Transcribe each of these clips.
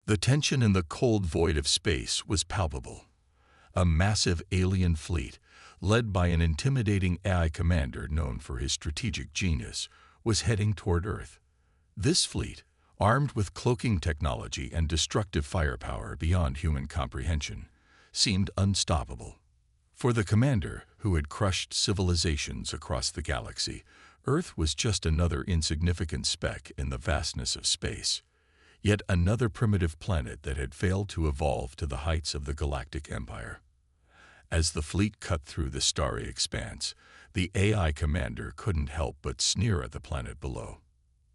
The tension in the cold void of space was palpable. A massive alien fleet, led by an intimidating AI commander known for his strategic genius, was heading toward Earth. This fleet, armed with cloaking technology and destructive firepower beyond human comprehension, seemed unstoppable. For the commander, who had crushed civilizations across the galaxy, Earth was just another insignificant speck in the vastness of space. Yet another primitive planet that had failed to evolve to the heights of the Galactic Empire. As the fleet cut through the starry expanse, the AI commander couldn't help but sneer at the planet below.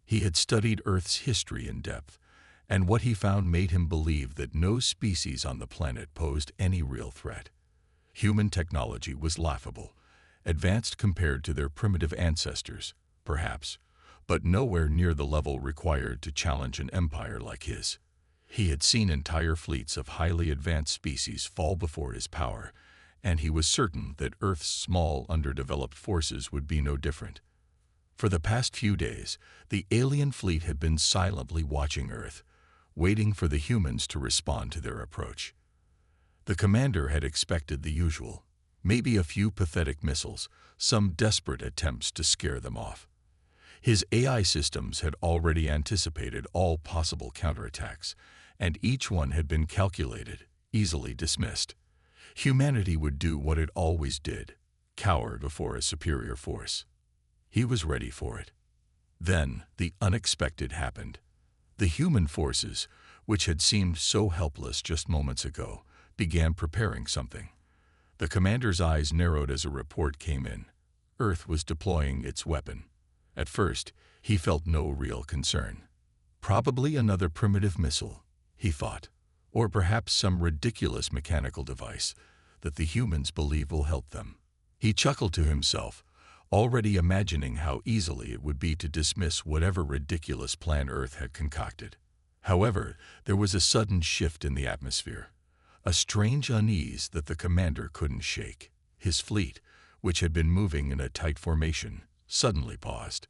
He had studied Earth's history in depth, and what he found made him believe that no species on the planet posed any real threat. Human technology was laughable, advanced compared to their primitive ancestors, perhaps, but nowhere near the level required to challenge an empire like his. He had seen entire fleets of highly advanced species fall before his power, and he was certain that Earth's small, underdeveloped forces would be no different. For the past few days, the alien fleet had been silently watching Earth, waiting for the humans to respond to their approach. The commander had expected the usual, maybe a few pathetic missiles, some desperate attempts to scare them off. His AI systems had already anticipated all possible counterattacks, and each one had been calculated, easily dismissed. Humanity would do what it always did, cower before a superior force. He was ready for it. Then the unexpected happened. The human forces, which had seemed so helpless just moments ago, began preparing something. The commander's eyes narrowed as a report came in. Earth was deploying its weapon. At first, he felt no real concern. Probably another primitive missile, he thought, or perhaps some ridiculous mechanical device that the humans believe will help them. He chuckled to himself, already imagining how easily it would be to dismiss whatever ridiculous plan Earth had concocted. However, there was a sudden shift in the atmosphere, a strange unease that the commander couldn't shake. His fleet, which had been moving in a tight formation, suddenly paused.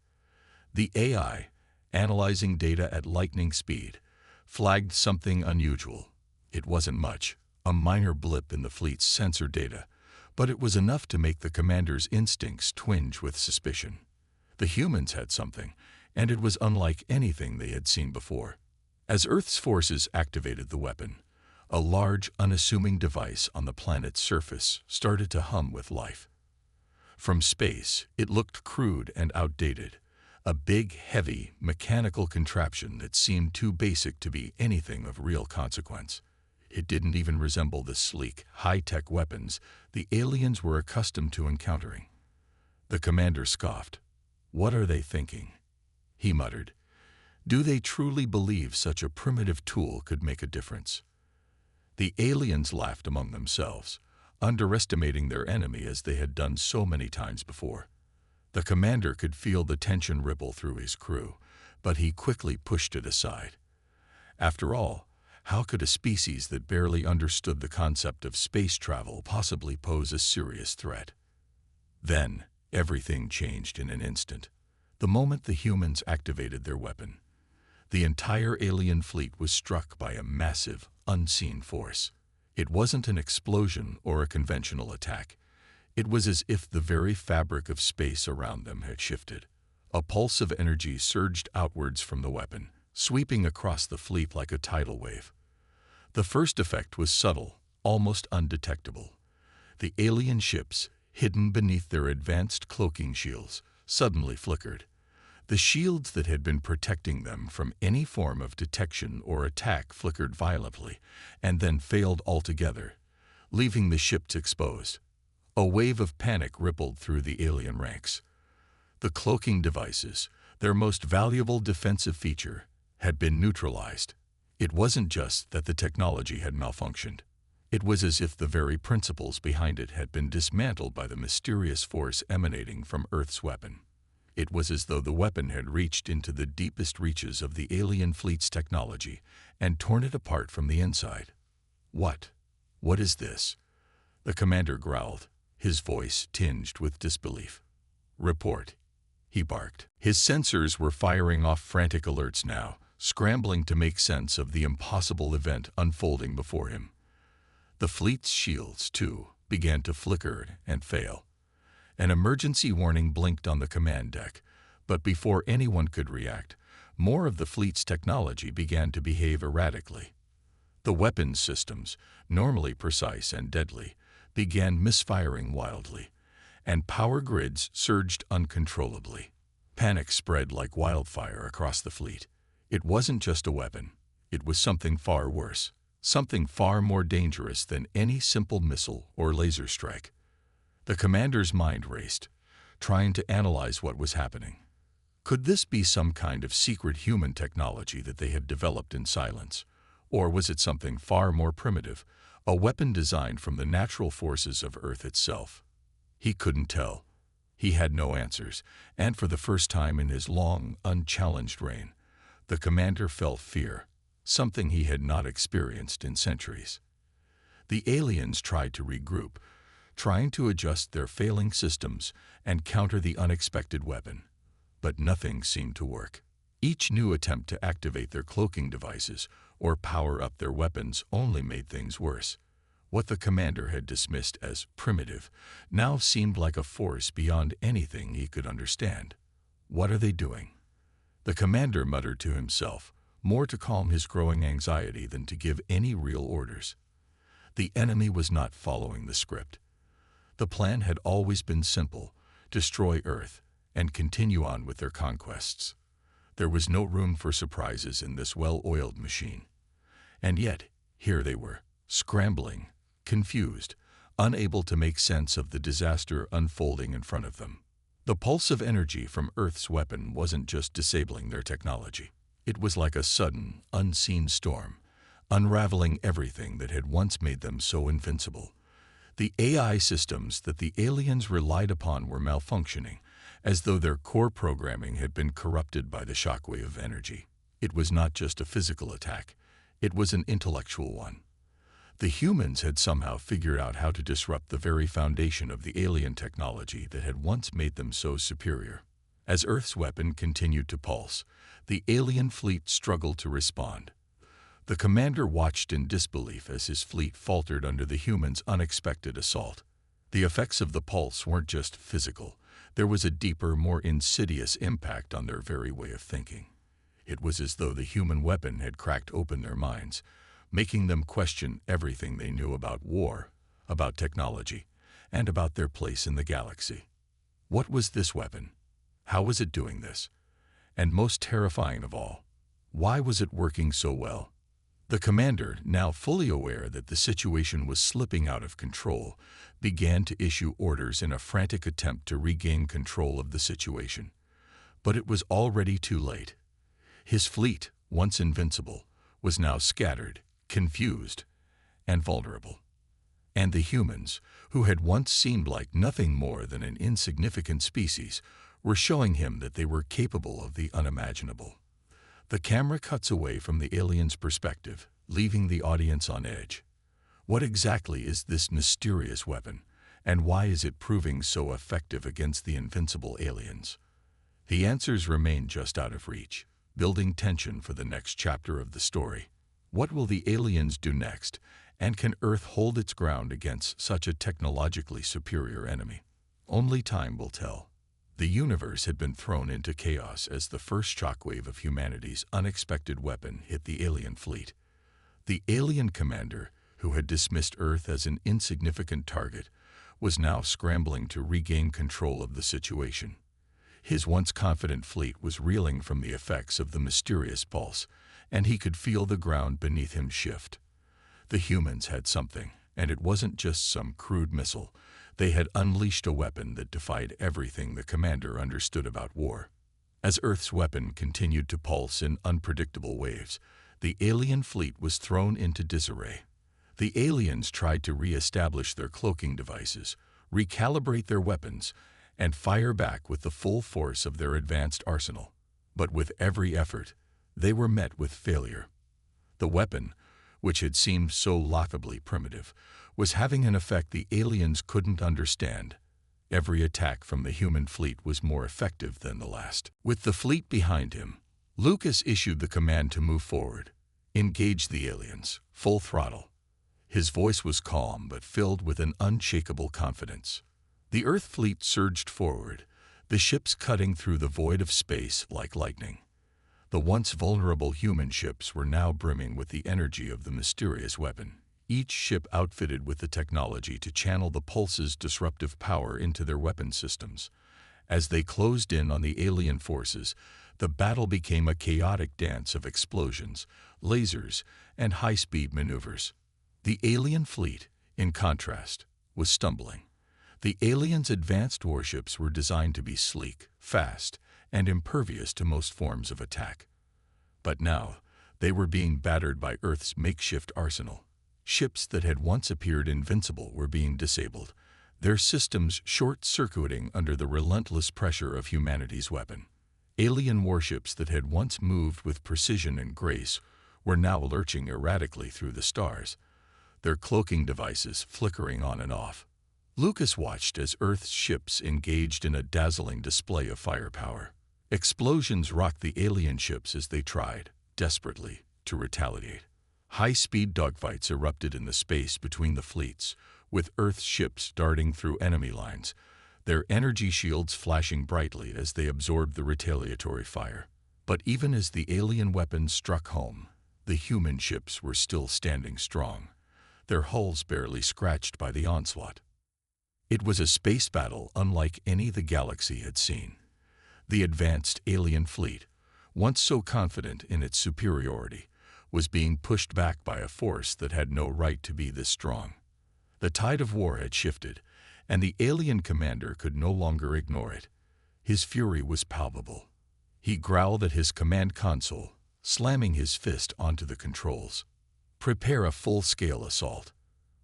The AI, analyzing data at lightning speed, flagged something unusual. It wasn't much, a minor blip in the fleet's sensor data, but it was enough to make the commander's instincts twinge with suspicion. The humans had something, and it was unlike anything they had seen before. As Earth's forces activated the weapon, a large, unassuming device on the planet's surface started to hum with life. From space, it looked crude and outdated, a big, heavy, mechanical contraption that seemed too basic to be anything of real consequence. It didn't even resemble the sleek, high-tech weapons the aliens were accustomed to encountering. The commander scoffed. "What are they thinking?" he muttered. "Do they truly believe such a primitive tool could make a difference?" The aliens laughed among themselves, underestimating their enemy as they had done so many times before. The commander could feel the tension ripple through his crew, but he quickly pushed it aside. After all, how could a species that barely understood the concept of space travel possibly pose a serious threat? Then, everything changed in an instant. The moment the humans activated their weapon, the entire alien fleet was struck by a massive, unseen force. It wasn't an explosion or a conventional attack. It was as if the very fabric of space around them had shifted. A pulse of energy surged outwards from the weapon, sweeping across the fleet like a tidal wave. The first effect was subtle, almost undetectable. The alien ships, hidden beneath their advanced cloaking shields, suddenly flickered. The shields that had been protecting them from any form of detection or attack flickered violently, and then failed altogether, leaving the ships exposed. A wave of panic rippled through the alien ranks. The cloaking devices, their most valuable defensive feature, had been neutralized. It wasn't just that the technology had malfunctioned. It was as if the very principles behind it had been dismantled by the mysterious force emanating from Earth's weapon. It was as though the weapon had reached into the deepest reaches of the alien fleet's technology and torn it apart from the inside. "What? What is this?" The commander growled, his voice tinged with disbelief. "Report," he barked. His sensors were firing off frantic alerts now, scrambling to make sense of the impossible event unfolding before him. The fleet's shields, too, began to flicker and fail. An emergency warning blinked on the command deck, but before anyone could react, more of the fleet's technology began to behave erratically. The weapons systems, normally precise and deadly, began misfiring wildly, and power grids surged uncontrollably. Panic spread like wildfire across the fleet. It wasn't just a weapon. It was something far worse, something far more dangerous than any simple missile or laser strike. The commander's mind raced, trying to analyze what was happening. Could this be some kind of secret human technology that they had developed in silence? Or was it something far more primitive, a weapon designed from the natural forces of Earth itself? He couldn't tell. He had no answers, and for the first time in his long, unchallenged reign, the commander felt fear, something he had not experienced in centuries. The aliens tried to regroup, trying to adjust their failing systems and counter the unexpected weapon. But nothing seemed to work. Each new attempt to activate their cloaking devices or power up their weapons only made things worse. What the commander had dismissed as primitive now seemed like a force beyond anything he could understand. What are they doing? The commander muttered to himself, more to calm his growing anxiety than to give any real orders. The enemy was not following the script. The plan had always been simple: destroy Earth and continue on with their conquests. There was no room for surprises in this well-oiled machine. And yet, here they were, scrambling, confused, unable to make sense of the disaster unfolding in front of them. The pulse of energy from Earth's weapon wasn't just disabling their technology. It was like a sudden, unseen storm, unraveling everything that had once made them so invincible. The AI systems that the aliens relied upon were malfunctioning, as though their core programming had been corrupted by the shockwave of energy. It was not just a physical attack, it was an intellectual one. The humans had somehow figured out how to disrupt the very foundation of the alien technology that had once made them so superior. As Earth's weapon continued to pulse, the alien fleet struggled to respond. The commander watched in disbelief as his fleet faltered under the humans' unexpected assault. The effects of the pulse weren't just physical. There was a deeper, more insidious impact on their very way of thinking. It was as though the human weapon had cracked open their minds, making them question everything they knew about war, about technology, and about their place in the galaxy. What was this weapon? How was it doing this? And most terrifying of all, why was it working so well? The commander, now fully aware that the situation was slipping out of control, began to issue orders in a frantic attempt to regain control of the situation. But it was already too late. His fleet, once invincible, was now scattered, confused, and vulnerable. And the humans, who had once seemed like nothing more than an insignificant species, were showing him that they were capable of the unimaginable. The camera cuts away from the alien's perspective, leaving the audience on edge. What exactly is this mysterious weapon, and why is it proving so effective against the invincible aliens? The answers remain just out of reach, building tension for the next chapter of the story. What will the aliens do next, and can Earth hold its ground against such a technologically superior enemy? Only time will tell. The universe had been thrown into chaos as the first shockwave of humanity's unexpected weapon hit the alien fleet. The alien commander, who had dismissed Earth as an insignificant target, was now scrambling to regain control of the situation. His once confident fleet was reeling from the effects of the mysterious pulse, and he could feel the ground beneath him shift. The humans had something, and it wasn't just some crude missile. They had unleashed a weapon that defied everything the commander understood about war. As Earth's weapon continued to pulse in unpredictable waves, the alien fleet was thrown into disarray. The aliens tried to re-establish their cloaking devices, recalibrate their weapons, and fire back with the full force of their advanced arsenal. But with every effort, they were met with failure. The weapon, which had seemed so laughably primitive, was having an effect the aliens couldn't understand. Every attack from the human fleet was more effective than the last. With the fleet behind him, Lucas issued the command to move forward. Engage the aliens, full throttle. His voice was calm but filled with an unshakable confidence. The Earth fleet surged forward, the ships cutting through the void of space like lightning. The once vulnerable human ships were now brimming with the energy of the mysterious weapon, each ship outfitted with the technology to channel the pulse's disruptive power into their weapon systems. As they closed in on the alien forces, the battle became a chaotic dance of explosions, lasers, and high-speed maneuvers. The alien fleet, in contrast, was stumbling. The aliens' advanced warships were designed to be sleek, fast, and impervious to most forms of attack. But now, they were being battered by Earth's makeshift arsenal. Ships that had once appeared invincible were being disabled, their systems short-circuiting under the relentless pressure of humanity's weapon. Alien warships that had once moved with precision and grace were now lurching erratically through the stars, their cloaking devices flickering on and off. Lucas watched as Earth's ships engaged in a dazzling display of firepower. Explosions rocked the alien ships as they tried, desperately, to retaliate. High-speed dogfights erupted in the space between the fleets, with Earth's ships darting through enemy lines, their energy shields flashing brightly as they absorbed the retaliatory fire. But even as the alien weapons struck home, the human ships were still standing strong, their hulls barely scratched by the onslaught. It was a space battle unlike any the galaxy had seen. The advanced alien fleet, once so confident in its superiority, was being pushed back by a force that had no right to be this strong. The tide of war had shifted, and the alien commander could no longer ignore it. His fury was palpable. He growled at his command console, slamming his fist onto the controls. "Prepare a full-scale assault.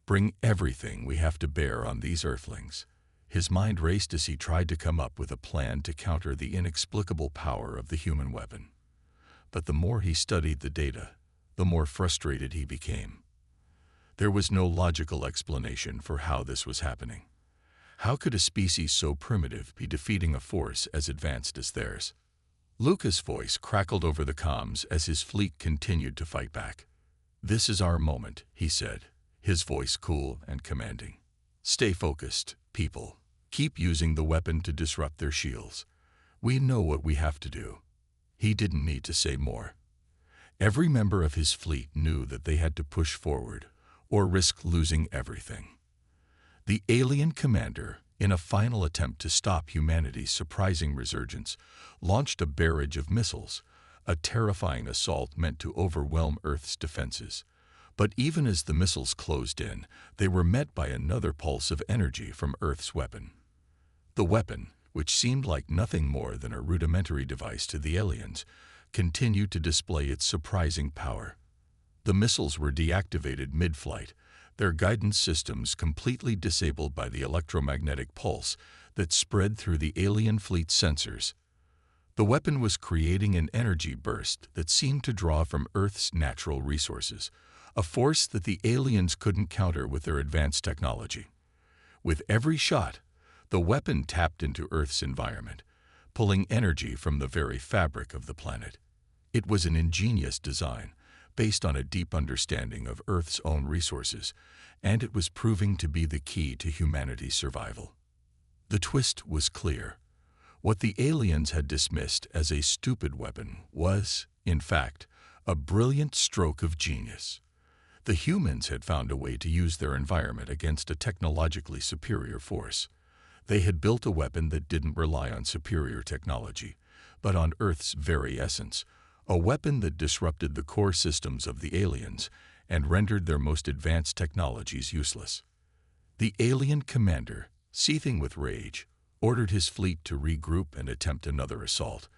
Bring everything we have to bear on these Earthlings." His mind raced as he tried to come up with a plan to counter the inexplicable power of the human weapon. But the more he studied the data, the more frustrated he became. There was no logical explanation for how this was happening. How could a species so primitive be defeating a force as advanced as theirs? Lucas' voice crackled over the comms as his fleet continued to fight back. "This is our moment," he said, his voice cool and commanding. "Stay focused, people. Keep using the weapon to disrupt their shields. We know what we have to do." He didn't need to say more. Every member of his fleet knew that they had to push forward or risk losing everything. The alien commander, in a final attempt to stop humanity's surprising resurgence, launched a barrage of missiles, a terrifying assault meant to overwhelm Earth's defenses. But even as the missiles closed in, they were met by another pulse of energy from Earth's weapon. The weapon, which seemed like nothing more than a rudimentary device to the aliens, continued to display its surprising power. The missiles were deactivated mid-flight, their guidance systems completely disabled by the electromagnetic pulse that spread through the alien fleet's sensors. The weapon was creating an energy burst that seemed to draw from Earth's natural resources, a force that the aliens couldn't counter with their advanced technology. With every shot, the weapon tapped into Earth's environment, pulling energy from the very fabric of the planet. It was an ingenious design, based on a deep understanding of Earth's own resources, and it was proving to be the key to humanity's survival. The twist was clear. What the aliens had dismissed as a stupid weapon was, in fact, a brilliant stroke of genius. The humans had found a way to use their environment against a technologically superior force. They had built a weapon that didn't rely on superior technology, but on Earth's very essence, a weapon that disrupted the core systems of the aliens and rendered their most advanced technologies useless. The alien commander, seething with rage, ordered his fleet to regroup and attempt another assault,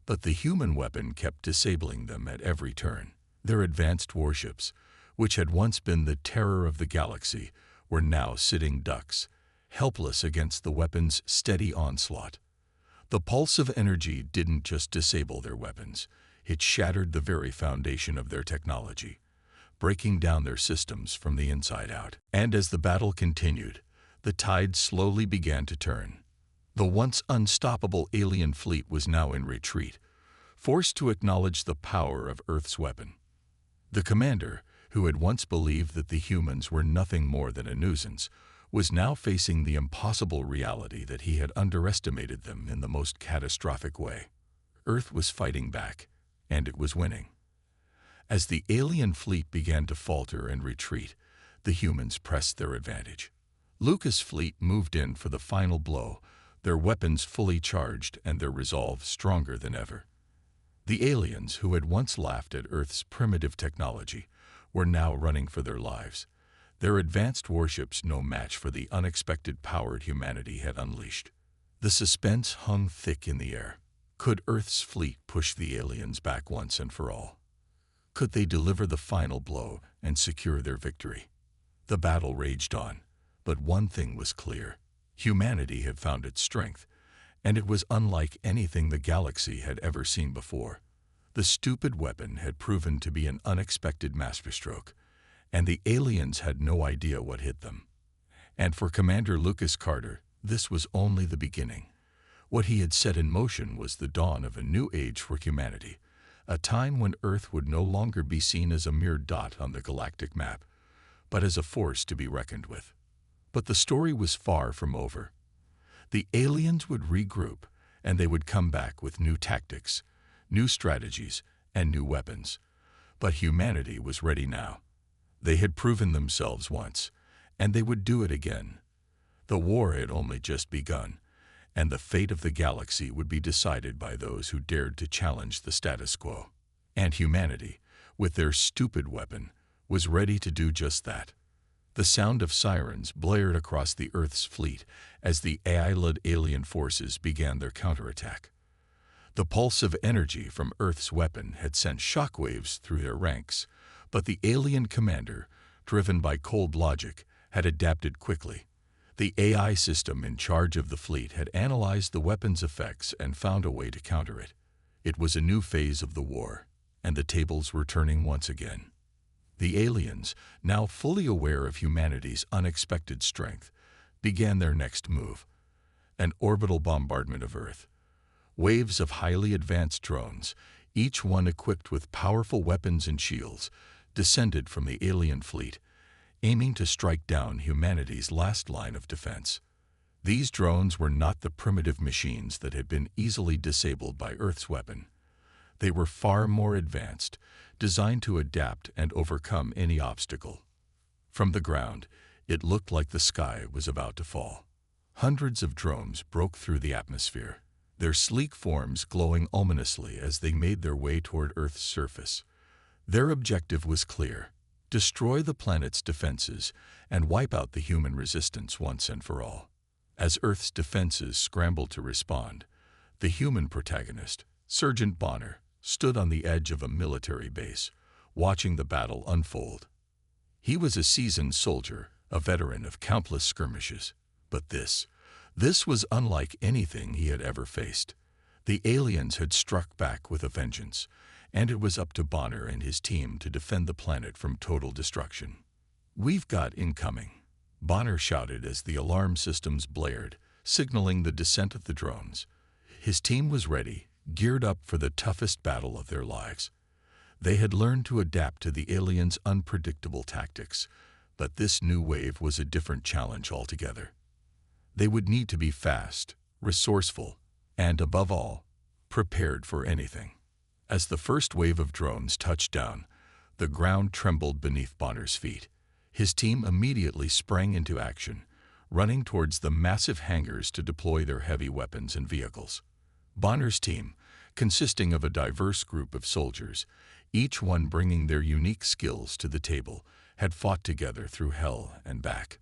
but the human weapon kept disabling them at every turn. Their advanced warships, which had once been the terror of the galaxy, were now sitting ducks, helpless against the weapon's steady onslaught. The pulse of energy didn't just disable their weapons, it shattered the very foundation of their technology, breaking down their systems from the inside out. And as the battle continued, the tide slowly began to turn. The once unstoppable alien fleet was now in retreat, forced to acknowledge the power of Earth's weapon. The commander, who had once believed that the humans were nothing more than a nuisance, was now facing the impossible reality that he had underestimated them in the most catastrophic way. Earth was fighting back, and it was winning. As the alien fleet began to falter and retreat, the humans pressed their advantage. Lucas' fleet moved in for the final blow, their weapons fully charged and their resolve stronger than ever. The aliens, who had once laughed at Earth's primitive technology, were now running for their lives, their advanced warships no match for the unexpected power humanity had unleashed. The suspense hung thick in the air. Could Earth's fleet push the aliens back once and for all? Could they deliver the final blow and secure their victory? The battle raged on, but one thing was clear. Humanity had found its strength, and it was unlike anything the galaxy had ever seen before. The stupid weapon had proven to be an unexpected masterstroke, and the aliens had no idea what hit them. And for Commander Lucas Carter, this was only the beginning. What he had set in motion was the dawn of a new age for humanity, a time when Earth would no longer be seen as a mere dot on the galactic map, but as a force to be reckoned with. But the story was far from over. The aliens would regroup, and they would come back with new tactics, new strategies, and new weapons. But humanity was ready now. They had proven themselves once, and they would do it again. The war had only just begun, and the fate of the galaxy would be decided by those who dared to challenge the status quo. And humanity, with their stupid weapon, was ready to do just that. The sound of sirens blared across the Earth's fleet as the AI-led alien forces began their counterattack. The pulse of energy from Earth's weapon had sent shockwaves through their ranks, but the alien commander, driven by cold logic, had adapted quickly. The AI system in charge of the fleet had analyzed the weapon's effects and found a way to counter it. It was a new phase of the war, and the tables were turning once again. The aliens, now fully aware of humanity's unexpected strength, began their next move: an orbital bombardment of Earth. Waves of highly advanced drones, each one equipped with powerful weapons and shields, descended from the alien fleet, aiming to strike down humanity's last line of defense. These drones were not the primitive machines that had been easily disabled by Earth's weapon. They were far more advanced, designed to adapt and overcome any obstacle. From the ground, it looked like the sky was about to fall. Hundreds of drones broke through the atmosphere, their sleek forms glowing ominously as they made their way toward Earth's surface. Their objective was clear: destroy the planet's defenses and wipe out the human resistance once and for all. As Earth's defenses scrambled to respond, the human protagonist, Sergeant Bonner, stood on the edge of a military base, watching the battle unfold. He was a seasoned soldier, a veteran of countless skirmishes. But this was unlike anything he had ever faced. The aliens had struck back with a vengeance, and it was up to Bonner and his team to defend the planet from total destruction. "We've got incoming," Bonner shouted as the alarm systems blared, signaling the descent of the drones. His team was ready, geared up for the toughest battle of their lives. They had learned to adapt to the aliens' unpredictable tactics, but this new wave was a different challenge altogether. They would need to be fast, resourceful, and, above all, prepared for anything. As the first wave of drones touched down, the ground trembled beneath Bonner's feet. His team immediately sprang into action, running towards the massive hangars to deploy their heavy weapons and vehicles. Bonner's team, consisting of a diverse group of soldiers, each one bringing their unique skills to the table, had fought together through hell and back.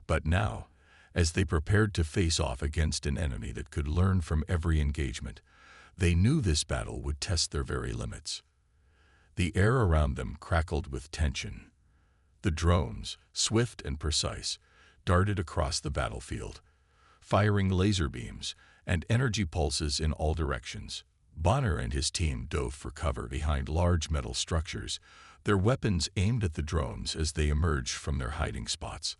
But now, as they prepared to face off against an enemy that could learn from every engagement, they knew this battle would test their very limits. The air around them crackled with tension. The drones, swift and precise, darted across the battlefield, firing laser beams and energy pulses in all directions. Bonner and his team dove for cover behind large metal structures, their weapons aimed at the drones as they emerged from their hiding spots.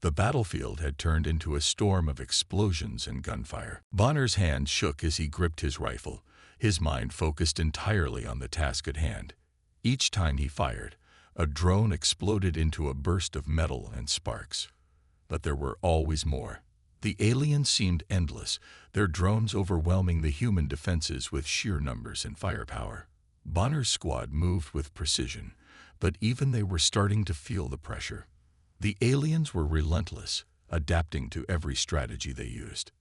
The battlefield had turned into a storm of explosions and gunfire. Bonner's hand shook as he gripped his rifle, his mind focused entirely on the task at hand. Each time he fired, a drone exploded into a burst of metal and sparks. But there were always more. The aliens seemed endless, their drones overwhelming the human defenses with sheer numbers and firepower. Bonner's squad moved with precision, but even they were starting to feel the pressure. The aliens were relentless, adapting to every strategy they used.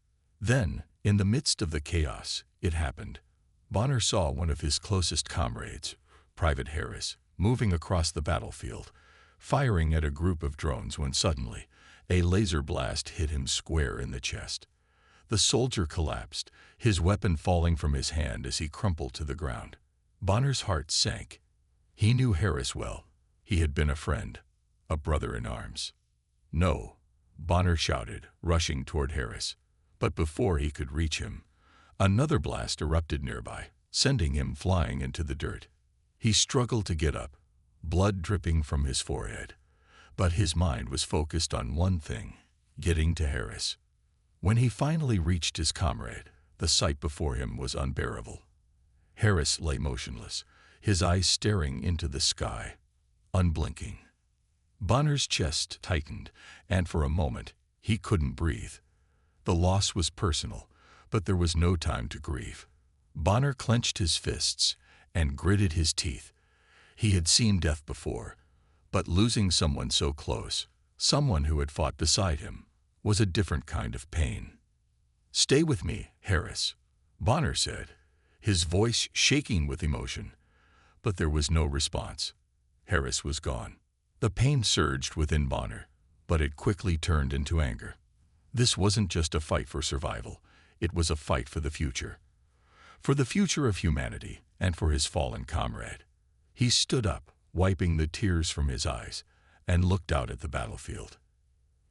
Then, in the midst of the chaos, it happened. Bonner saw one of his closest comrades, Private Harris, moving across the battlefield, firing at a group of drones when suddenly, a laser blast hit him square in the chest. The soldier collapsed, his weapon falling from his hand as he crumpled to the ground. Bonner's heart sank. He knew Harris well. He had been a friend, a brother in arms. "No," Bonner shouted, rushing toward Harris. But before he could reach him, another blast erupted nearby, sending him flying into the dirt. He struggled to get up, blood dripping from his forehead. But his mind was focused on one thing, getting to Harris. When he finally reached his comrade, the sight before him was unbearable. Harris lay motionless, his eyes staring into the sky, unblinking. Bonner's chest tightened, and for a moment, he couldn't breathe. The loss was personal, but there was no time to grieve. Bonner clenched his fists and gritted his teeth. He had seen death before, but losing someone so close, someone who had fought beside him, was a different kind of pain. "Stay with me, Harris," Bonner said, his voice shaking with emotion. But there was no response. Harris was gone. The pain surged within Bonner, but it quickly turned into anger. This wasn't just a fight for survival, it was a fight for the future. For the future of humanity and for his fallen comrade. He stood up, wiping the tears from his eyes, and looked out at the battlefield.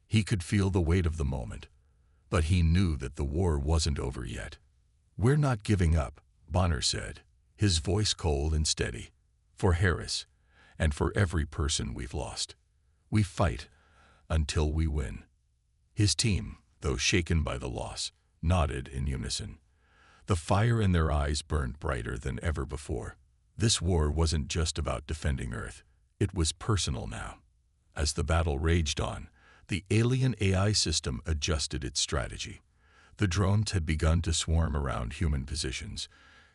He could feel the weight of the moment, but he knew that the war wasn't over yet. "We're not giving up," Bonner said, his voice cold and steady. "For Harris, and for every person we've lost. We fight until we win." His team, though shaken by the loss, nodded in unison. The fire in their eyes burned brighter than ever before. This war wasn't just about defending Earth. It was personal now. As the battle raged on, the alien AI system adjusted its strategy. The drones had begun to swarm around human positions,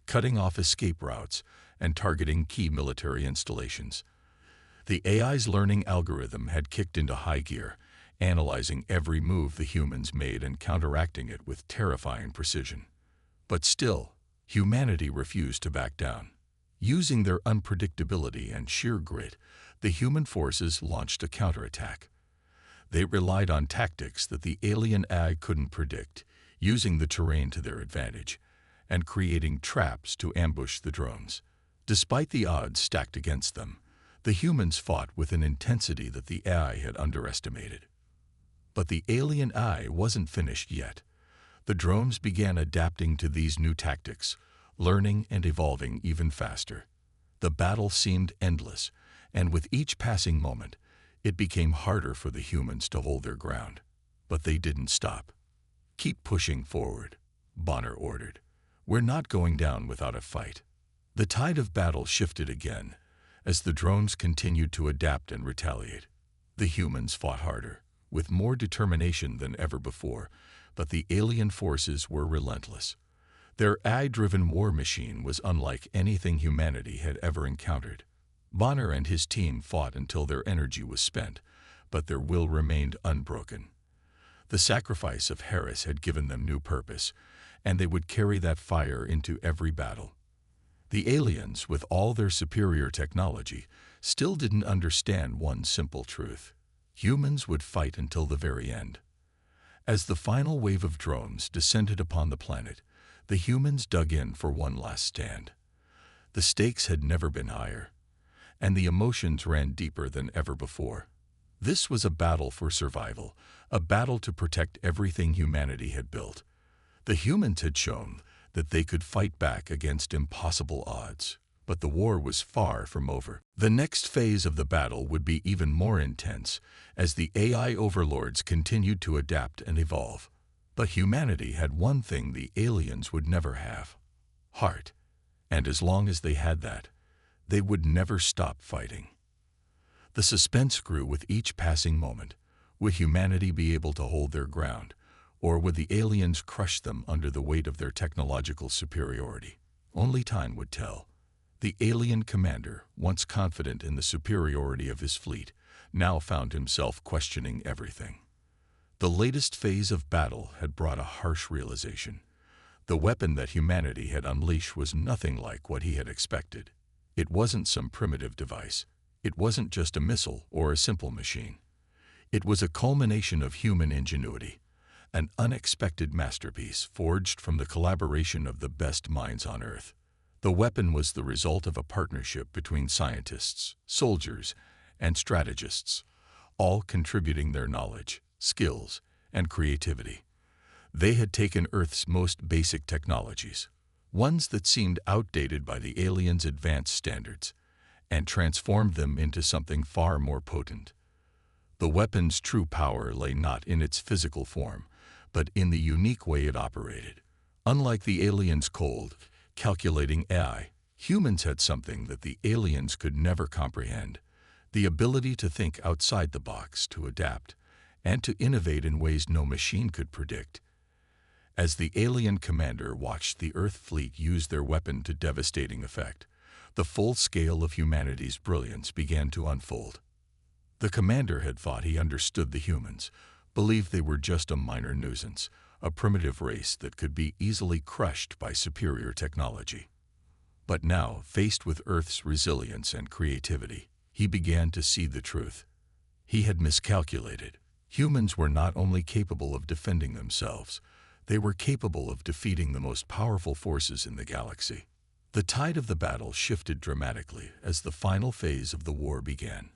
cutting off escape routes and targeting key military installations. The AI's learning algorithm had kicked into high gear, analyzing every move the humans made and counteracting it with terrifying precision. But still, humanity refused to back down. Using their unpredictability and sheer grit, the human forces launched a counterattack. They relied on tactics that the alien AI couldn't predict, using the terrain to their advantage, and creating traps to ambush the drones. Despite the odds stacked against them, the humans fought with an intensity that the AI had underestimated. But the alien AI wasn't finished yet. The drones began adapting to these new tactics, learning and evolving even faster. The battle seemed endless, and with each passing moment, it became harder for the humans to hold their ground. But they didn't stop. "Keep pushing forward," Bonner ordered. "We're not going down without a fight." The tide of battle shifted again, as the drones continued to adapt and retaliate. The humans fought harder, with more determination than ever before, but the alien forces were relentless. Their AI-driven war machine was unlike anything humanity had ever encountered. Bonner and his team fought until their energy was spent, but their will remained unbroken. The sacrifice of Harris had given them new purpose, and they would carry that fire into every battle. The aliens, with all their superior technology, still didn't understand one simple truth. Humans would fight until the very end. As the final wave of drones descended upon the planet, the humans dug in for one last stand. The stakes had never been higher, and the emotions ran deeper than ever before. This was a battle for survival, a battle to protect everything humanity had built. The humans had shown that they could fight back against impossible odds, but the war was far from over. The next phase of the battle would be even more intense as the AI overlords continued to adapt and evolve. But humanity had one thing the aliens would never have: heart. And as long as they had that, they would never stop fighting. The suspense grew with each passing moment. Would humanity be able to hold their ground, or would the aliens crush them under the weight of their technological superiority? Only time would tell. The alien commander, once confident in the superiority of his fleet, now found himself questioning everything. The latest phase of battle had brought a harsh realization. The weapon that humanity had unleashed was nothing like what he had expected. It wasn't some primitive device. It wasn't just a missile or a simple machine. It was a culmination of human ingenuity, an unexpected masterpiece forged from the collaboration of the best minds on Earth. The weapon was the result of a partnership between scientists, soldiers, and strategists, all contributing their knowledge, skills, and creativity. They had taken Earth's most basic technologies, ones that seemed outdated by the aliens' advanced standards, and transformed them into something far more potent. The weapon's true power lay not in its physical form, but in the unique way it operated. Unlike the aliens' cold, calculating AI, humans had something that the aliens could never comprehend: the ability to think outside the box, to adapt, and to innovate in ways no machine could predict. As the alien commander watched the Earth fleet use their weapon to devastating effect, the full scale of humanity's brilliance began to unfold. The commander had thought he understood the humans, believed they were just a minor nuisance, a primitive race that could be easily crushed by superior technology. But now, faced with Earth's resilience and creativity, he began to see the truth. He had miscalculated. Humans were not only capable of defending themselves, they were capable of defeating the most powerful forces in the galaxy. The tide of the battle shifted dramatically as the final phase of the war began.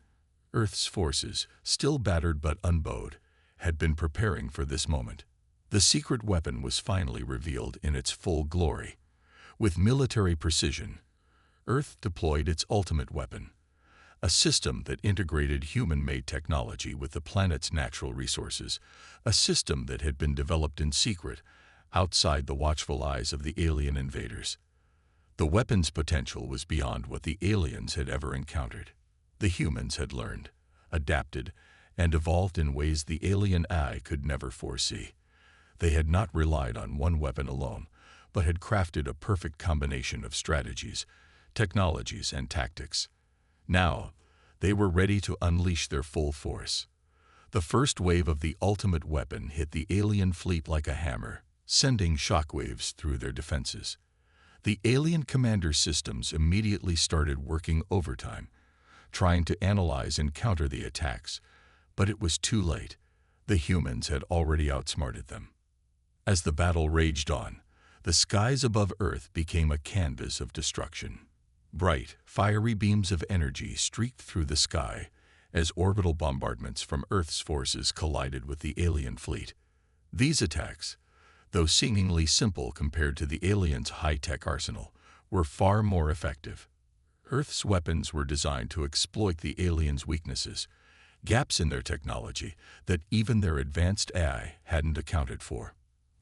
Earth's forces, still battered but unbowed, had been preparing for this moment. The secret weapon was finally revealed in its full glory. With military precision, Earth deployed its ultimate weapon, a system that integrated human-made technology with the planet's natural resources, a system that had been developed in secret, outside the watchful eyes of the alien invaders. The weapon's potential was beyond what the aliens had ever encountered. The humans had learned, adapted, and evolved in ways the alien eye could never foresee. They had not relied on one weapon alone, but had crafted a perfect combination of strategies, technologies, and tactics. Now, they were ready to unleash their full force. The first wave of the ultimate weapon hit the alien fleet like a hammer, sending shockwaves through their defenses. The alien commander systems immediately started working overtime, trying to analyze and counter the attacks, but it was too late. The humans had already outsmarted them. As the battle raged on, the skies above Earth became a canvas of destruction. Bright, fiery beams of energy streaked through the sky as orbital bombardments from Earth's forces collided with the alien fleet. These attacks, though seemingly simple compared to the aliens' high-tech arsenal, were far more effective. Earth's weapons were designed to exploit the aliens' weaknesses, gaps in their technology that even their advanced AI hadn't accounted for.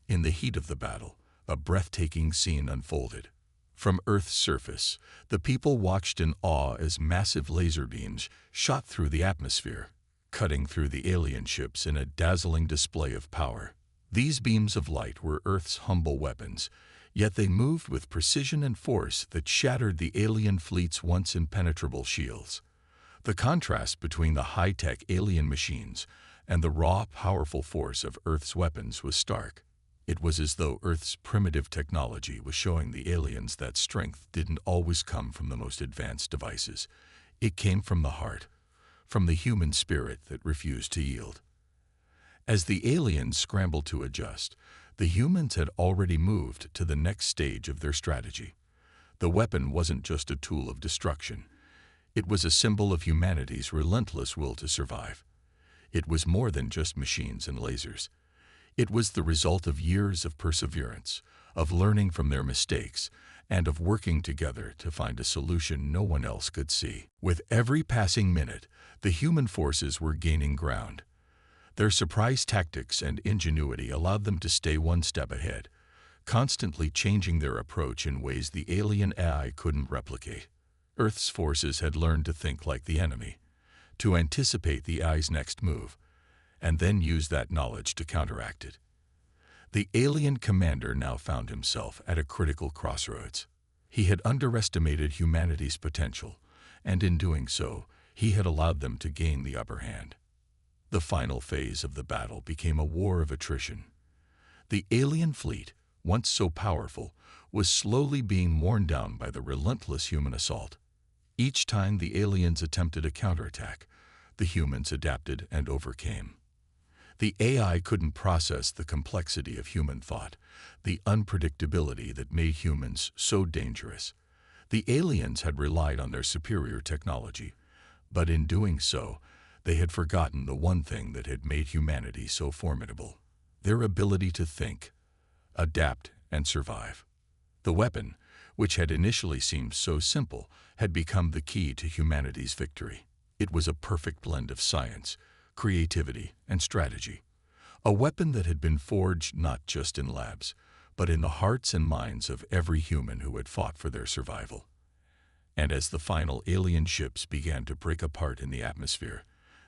In the heat of the battle, a breathtaking scene unfolded. From Earth's surface, the people watched in awe as massive laser beams shot through the atmosphere, cutting through the alien ships in a dazzling display of power. These beams of light were Earth's humble weapons, yet they moved with precision and force that shattered the alien fleet's once impenetrable shields. The contrast between the high-tech alien machines and the raw, powerful force of Earth's weapons was stark. It was as though Earth's primitive technology was showing the aliens that strength didn't always come from the most advanced devices. It came from the heart, from the human spirit that refused to yield. As the aliens scrambled to adjust, the humans had already moved to the next stage of their strategy. The weapon wasn't just a tool of destruction. It was a symbol of humanity's relentless will to survive. It was more than just machines and lasers. It was the result of years of perseverance, of learning from their mistakes, and of working together to find a solution no one else could see. With every passing minute, the human forces were gaining ground. Their surprise tactics and ingenuity allowed them to stay one step ahead, constantly changing their approach in ways the alien AI couldn't replicate. Earth's forces had learned to think like the enemy, to anticipate the AI's next move, and then use that knowledge to counteract it. The alien commander now found himself at a critical crossroads. He had underestimated humanity's potential, and in doing so, he had allowed them to gain the upper hand. The final phase of the battle became a war of attrition. The alien fleet, once so powerful, was slowly being worn down by the relentless human assault. Each time the aliens attempted a counterattack, the humans adapted and overcame. The AI couldn't process the complexity of human thought, the unpredictability that made humans so dangerous. The aliens had relied on their superior technology, but in doing so, they had forgotten the one thing that had made humanity so formidable: their ability to think, adapt, and survive. The weapon, which had initially seemed so simple, had become the key to humanity's victory. It was a perfect blend of science, creativity, and strategy. A weapon that had been forged not just in labs, but in the hearts and minds of every human who had fought for their survival. And as the final alien ships began to break apart in the atmosphere,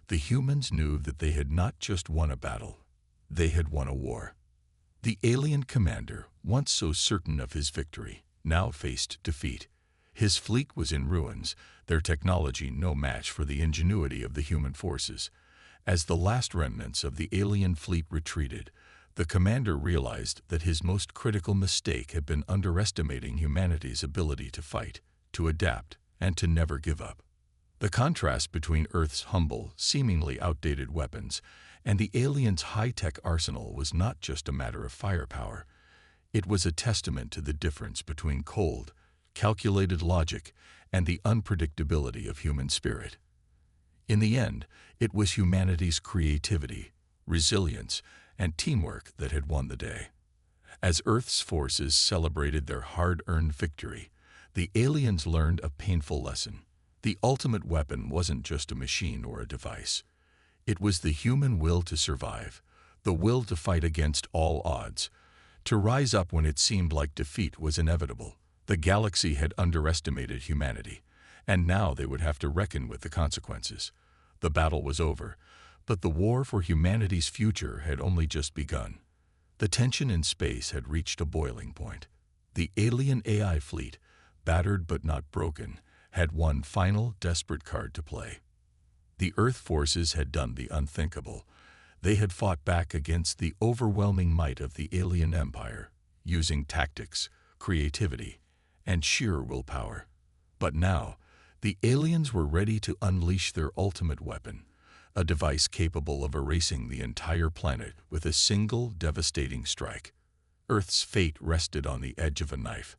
the humans knew that they had not just won a battle, they had won a war. The alien commander, once so certain of his victory, now faced defeat. His fleet was in ruins, their technology no match for the ingenuity of the human forces. As the last remnants of the alien fleet retreated, the commander realized that his most critical mistake had been underestimating humanity's ability to fight, to adapt, and to never give up. The contrast between Earth's humble, seemingly outdated weapons and the aliens' high-tech arsenal was not just a matter of firepower. It was a testament to the difference between cold, calculated logic and the unpredictability of human spirit. In the end, it was humanity's creativity, resilience, and teamwork that had won the day. As Earth's forces celebrated their hard-earned victory, the aliens learned a painful lesson. The ultimate weapon wasn't just a machine or a device. It was the human will to survive, the will to fight against all odds, to rise up when it seemed like defeat was inevitable. The galaxy had underestimated humanity, and now they would have to reckon with the consequences. The battle was over, but the war for humanity's future had only just begun. The tension in space had reached a boiling point. The alien AI fleet, battered but not broken, had one final desperate card to play. The Earth forces had done the unthinkable. They had fought back against the overwhelming might of the alien empire, using tactics, creativity, and sheer willpower. But now, the aliens were ready to unleash their ultimate weapon, a device capable of erasing the entire planet with a single devastating strike. Earth's fate rested on the edge of a knife.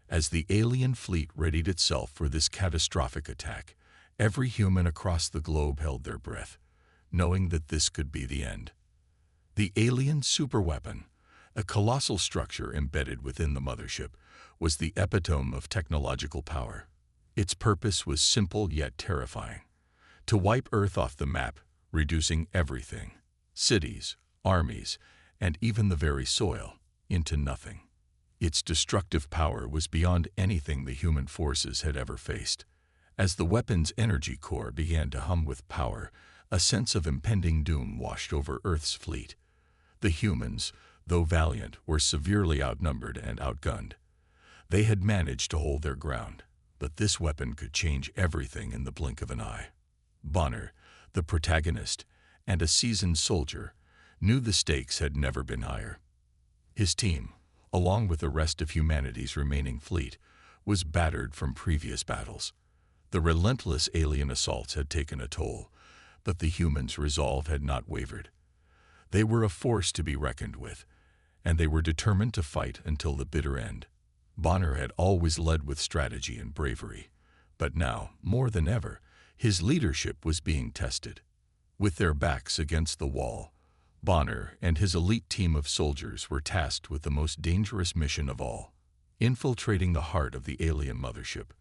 As the alien fleet readied itself for this catastrophic attack, every human across the globe held their breath, knowing that this could be the end. The alien superweapon, a colossal structure embedded within the mothership, was the epitome of technological power. Its purpose was simple yet terrifying: to wipe Earth off the map, reducing everything, cities, armies, and even the very soil, into nothing. Its destructive power was beyond anything the human forces had ever faced. As the weapon's energy core began to hum with power, a sense of impending doom washed over Earth's fleet. The humans, though valiant, were severely outnumbered and outgunned. They had managed to hold their ground, but this weapon could change everything in the blink of an eye. Bonner, the protagonist, and a seasoned soldier, knew the stakes had never been higher. His team, along with the rest of humanity's remaining fleet, was battered from previous battles. The relentless alien assaults had taken a toll, but the humans' resolve had not wavered. They were a force to be reckoned with, and they were determined to fight until the bitter end. Bonner had always led with strategy and bravery, but now, more than ever, his leadership was being tested. With their backs against the wall, Bonner and his elite team of soldiers were tasked with the most dangerous mission of all: infiltrating the heart of the alien mothership.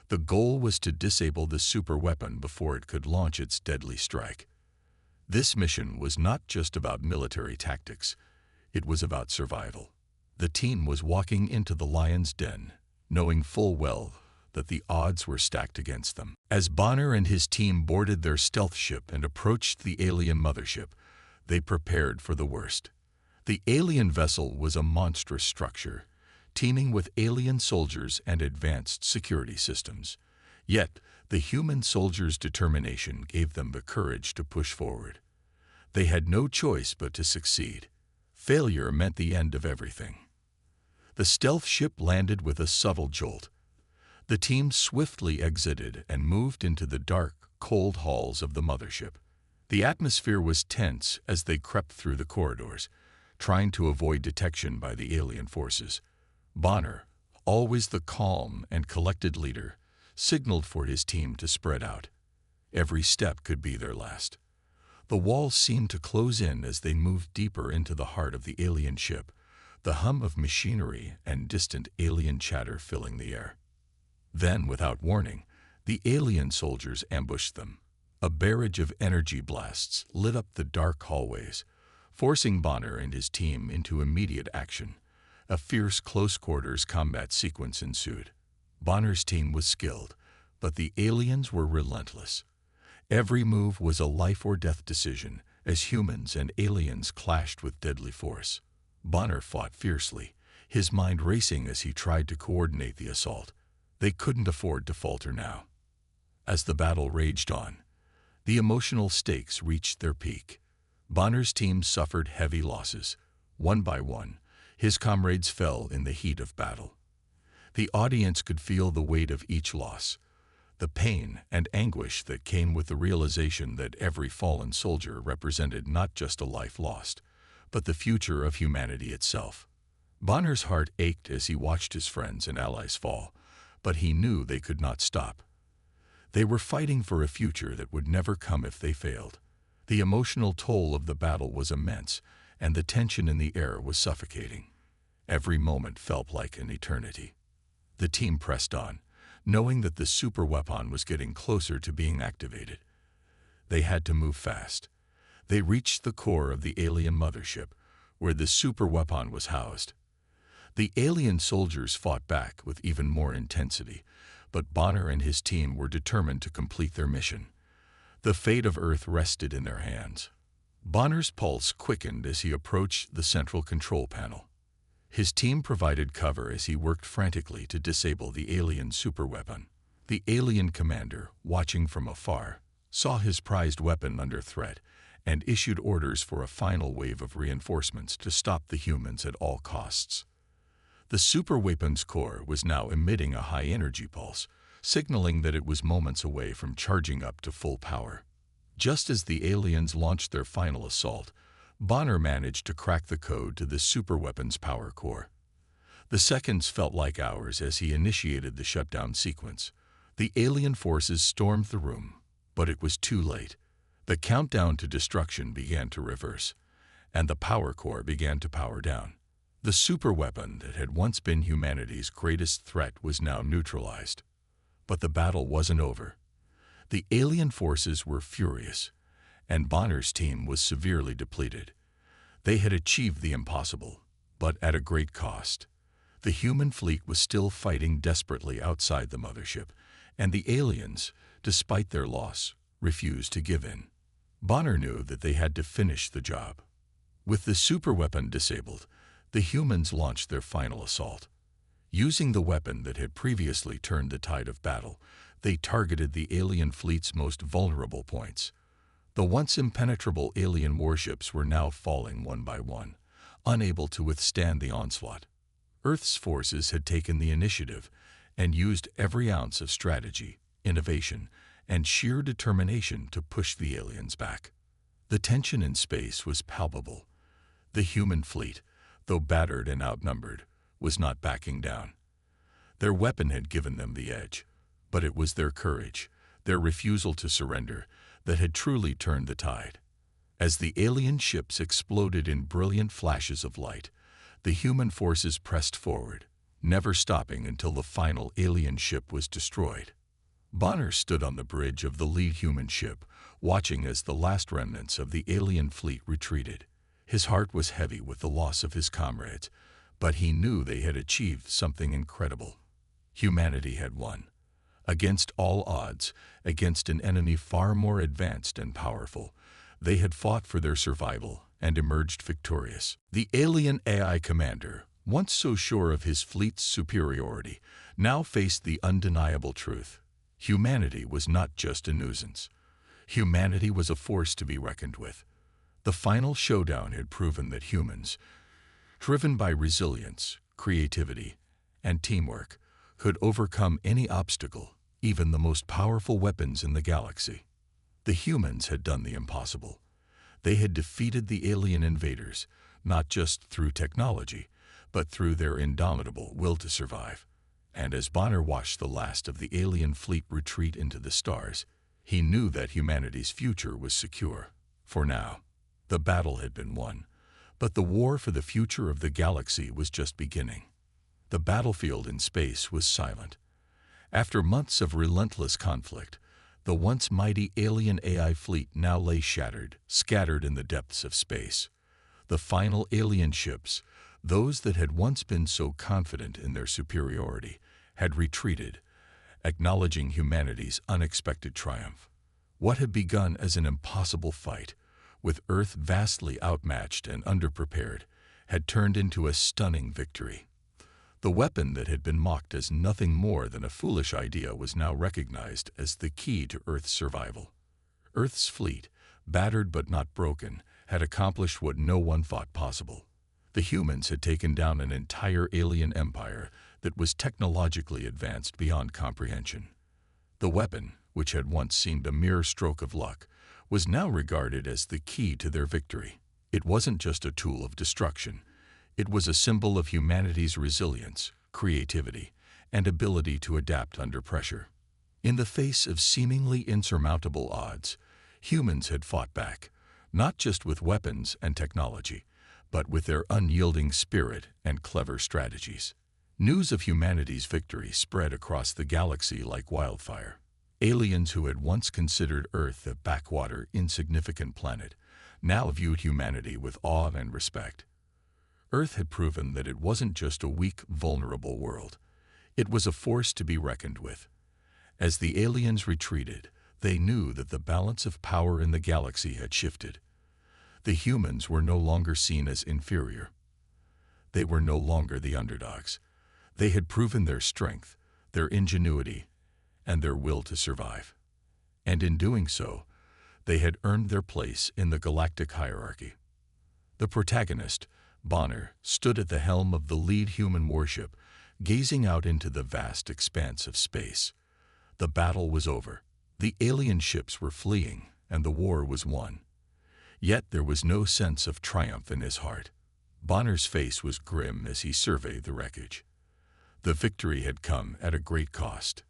The goal was to disable the superweapon before it could launch its deadly strike. This mission was not just about military tactics, it was about survival. The team was walking into the lion's den, knowing full well that the odds were stacked against them. As Bonner and his team boarded their stealth ship and approached the alien mothership, they prepared for the worst. The alien vessel was a monstrous structure, teeming with alien soldiers and advanced security systems. Yet, the human soldiers' determination gave them the courage to push forward. They had no choice but to succeed. Failure meant the end of everything. The stealth ship landed with a subtle jolt. The team swiftly exited and moved into the dark, cold halls of the mothership. The atmosphere was tense as they crept through the corridors, trying to avoid detection by the alien forces. Bonner, always the calm and collected leader, signaled for his team to spread out. Every step could be their last. The walls seemed to close in as they moved deeper into the heart of the alien ship, the hum of machinery and distant alien chatter filling the air. Then, without warning, the alien soldiers ambushed them. A barrage of energy blasts lit up the dark hallways, forcing Bonner and his team into immediate action. A fierce close-quarters combat sequence ensued. Bonner's team was skilled, but the aliens were relentless. Every move was a life-or-death decision as humans and aliens clashed with deadly force. Bonner fought fiercely, his mind racing as he tried to coordinate the assault. They couldn't afford to falter now. As the battle raged on, the emotional stakes reached their peak. Bonner's team suffered heavy losses. One by one, his comrades fell in the heat of battle. The audience could feel the weight of each loss, the pain and anguish that came with the realization that every fallen soldier represented not just a life lost, but the future of humanity itself. Bonner's heart ached as he watched his friends and allies fall, but he knew they could not stop. They were fighting for a future that would never come if they failed. The emotional toll of the battle was immense, and the tension in the air was suffocating. Every moment felt like an eternity. The team pressed on, knowing that the superweapon was getting closer to being activated. They had to move fast. They reached the core of the alien mothership, where the superweapon was housed. The alien soldiers fought back with even more intensity, but Bonner and his team were determined to complete their mission. The fate of Earth rested in their hands. Bonner's pulse quickened as he approached the central control panel. His team provided cover as he worked frantically to disable the alien superweapon. The alien commander, watching from afar, saw his prized weapon under threat and issued orders for a final wave of reinforcements to stop the humans at all costs. The superweapon's core was now emitting a high-energy pulse, signaling that it was moments away from charging up to full power. Just as the aliens launched their final assault, Bonner managed to crack the code to the superweapon's power core. The seconds felt like hours as he initiated the shutdown sequence. The alien forces stormed the room, but it was too late. The countdown to destruction began to reverse, and the power core began to power down. The superweapon that had once been humanity's greatest threat was now neutralized. But the battle wasn't over. The alien forces were furious, and Bonner's team was severely depleted. They had achieved the impossible, but at a great cost. The human fleet was still fighting desperately outside the mothership, and the aliens, despite their loss, refused to give in. Bonner knew that they had to finish the job. With the superweapon disabled, the humans launched their final assault. Using the weapon that had previously turned the tide of battle, they targeted the alien fleet's most vulnerable points. The once impenetrable alien warships were now falling one by one, unable to withstand the onslaught. Earth's forces had taken the initiative and used every ounce of strategy, innovation, and sheer determination to push the aliens back. The tension in space was palpable. The human fleet, though battered and outnumbered, was not backing down. Their weapon had given them the edge, but it was their courage, their refusal to surrender, that had truly turned the tide. As the alien ships exploded in brilliant flashes of light, the human forces pressed forward, never stopping until the final alien ship was destroyed. Bonner stood on the bridge of the lead human ship, watching as the last remnants of the alien fleet retreated. His heart was heavy with the loss of his comrades, But he knew they had achieved something incredible. Humanity had won. Against all odds, against an enemy far more advanced and powerful, they had fought for their survival and emerged victorious. The alien AI commander, once so sure of his fleet's superiority, now faced the undeniable truth. Humanity was not just a nuisance. Humanity was a force to be reckoned with. The final showdown had proven that humans, driven by resilience, creativity, and teamwork, could overcome any obstacle, even the most powerful weapons in the galaxy. The humans had done the impossible. They had defeated the alien invaders, not just through technology, but through their indomitable will to survive. And as Bonner watched the last of the alien fleet retreat into the stars, he knew that humanity's future was secure. For now, the battle had been won, but the war for the future of the galaxy was just beginning. The battlefield in space was silent. After months of relentless conflict, the once mighty alien AI fleet now lay shattered, scattered in the depths of space. The final alien ships, those that had once been so confident in their superiority, had retreated, acknowledging humanity's unexpected triumph. What had begun as an impossible fight, with Earth vastly outmatched and underprepared, had turned into a stunning victory. The weapon that had been mocked as nothing more than a foolish idea was now recognized as the key to Earth's survival. Earth's fleet, battered but not broken, had accomplished what no one thought possible. The humans had taken down an entire alien empire that was technologically advanced beyond comprehension. The weapon, which had once seemed a mere stroke of luck, was now regarded as the key to their victory. It wasn't just a tool of destruction. It was a symbol of humanity's resilience, creativity, and ability to adapt under pressure. In the face of seemingly insurmountable odds, humans had fought back, not just with weapons and technology, but with their unyielding spirit and clever strategies. News of humanity's victory spread across the galaxy like wildfire. Aliens who had once considered Earth a backwater, insignificant planet now viewed humanity with awe and respect. Earth had proven that it wasn't just a weak, vulnerable world. It was a force to be reckoned with. As the aliens retreated, they knew that the balance of power in the galaxy had shifted. The humans were no longer seen as inferior. They were no longer the underdogs. They had proven their strength, their ingenuity, and their will to survive. And in doing so, they had earned their place in the galactic hierarchy. The protagonist, Bonner, stood at the helm of the lead human warship, gazing out into the vast expanse of space. The battle was over. The alien ships were fleeing, and the war was won. Yet there was no sense of triumph in his heart. Bonner's face was grim as he surveyed the wreckage. The victory had come at a great cost.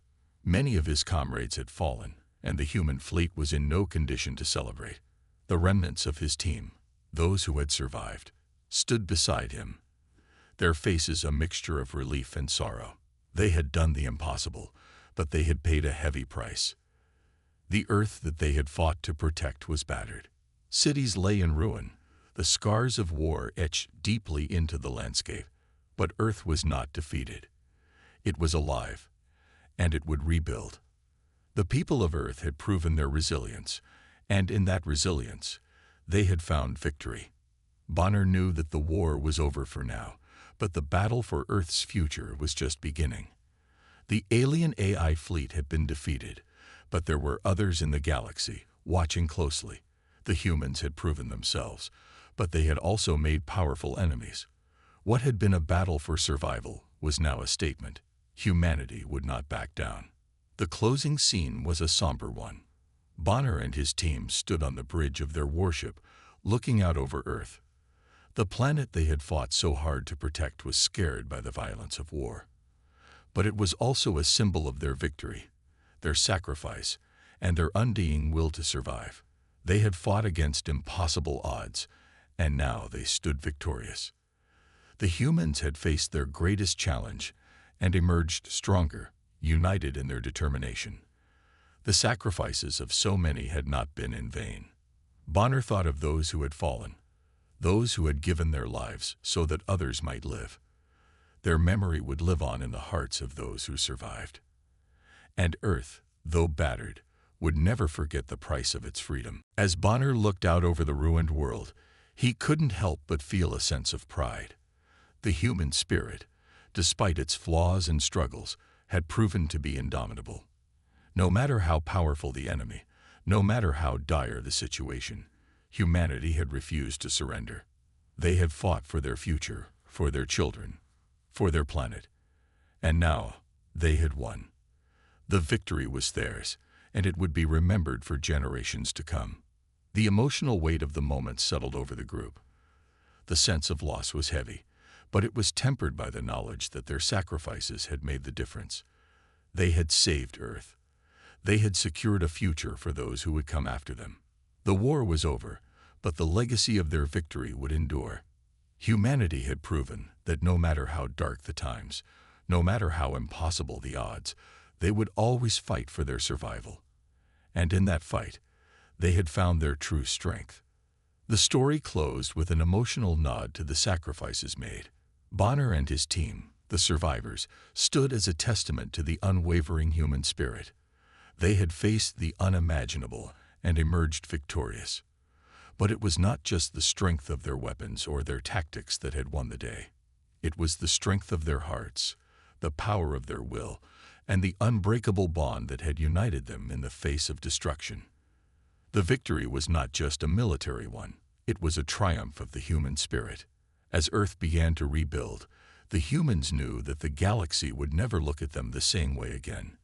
Many of his comrades had fallen, and the human fleet was in no condition to celebrate. The remnants of his team, those who had survived, stood beside him, their faces a mixture of relief and sorrow. They had done the impossible, but they had paid a heavy price. The Earth that they had fought to protect was battered. Cities lay in ruin, the scars of war etched deeply into the landscape. But Earth was not defeated. It was alive, and it would rebuild. The people of Earth had proven their resilience, and in that resilience, they had found victory. Bonner knew that the war was over for now, but the battle for Earth's future was just beginning. The alien AI fleet had been defeated, but there were others in the galaxy, watching closely. The humans had proven themselves, but they had also made powerful enemies. What had been a battle for survival was now a statement. Humanity would not back down. The closing scene was a somber one. Bonner and his team stood on the bridge of their warship, looking out over Earth. The planet they had fought so hard to protect was scared by the violence of war. But it was also a symbol of their victory, their sacrifice, and their undying will to survive. They had fought against impossible odds, and now they stood victorious. The humans had faced their greatest challenge and emerged stronger, united in their determination. The sacrifices of so many had not been in vain. Bonner thought of those who had fallen, those who had given their lives so that others might live. Their memory would live on in the hearts of those who survived. And Earth, though battered, would never forget the price of its freedom. As Bonner looked out over the ruined world, he couldn't help but feel a sense of pride. The human spirit, despite its flaws and struggles, had proven to be indomitable. No matter how powerful the enemy, no matter how dire the situation, humanity had refused to surrender. They had fought for their future, for their children, for their planet. And now, they had won. The victory was theirs, and it would be remembered for generations to come. The emotional weight of the moment settled over the group. The sense of loss was heavy, but it was tempered by the knowledge that their sacrifices had made the difference. They had saved Earth. They had secured a future for those who would come after them. The war was over, but the legacy of their victory would endure. Humanity had proven that no matter how dark the times, no matter how impossible the odds, they would always fight for their survival. And in that fight, they had found their true strength. The story closed with an emotional nod to the sacrifices made. Bonner and his team, the survivors, stood as a testament to the unwavering human spirit. They had faced the unimaginable and emerged victorious. But it was not just the strength of their weapons or their tactics that had won the day. It was the strength of their hearts, the power of their will, and the unbreakable bond that had united them in the face of destruction. The victory was not just a military one. It was a triumph of the human spirit. As Earth began to rebuild, the humans knew that the galaxy would never look at them the same way again.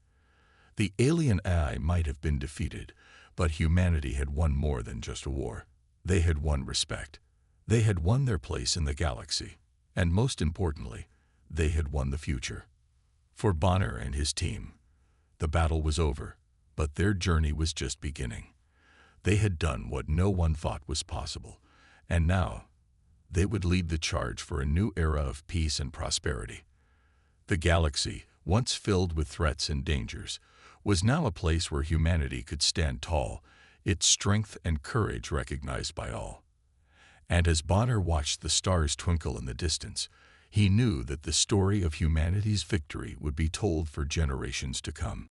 The alien AI might have been defeated, but humanity had won more than just a war. They had won respect. They had won their place in the galaxy. And most importantly, they had won the future. For Bonner and his team, the battle was over, but their journey was just beginning. They had done what no one thought was possible, and now they would lead the charge for a new era of peace and prosperity. The galaxy, once filled with threats and dangers, was now a place where humanity could stand tall, its strength and courage recognized by all. And as Bonner watched the stars twinkle in the distance, he knew that the story of humanity's victory would be told for generations to come.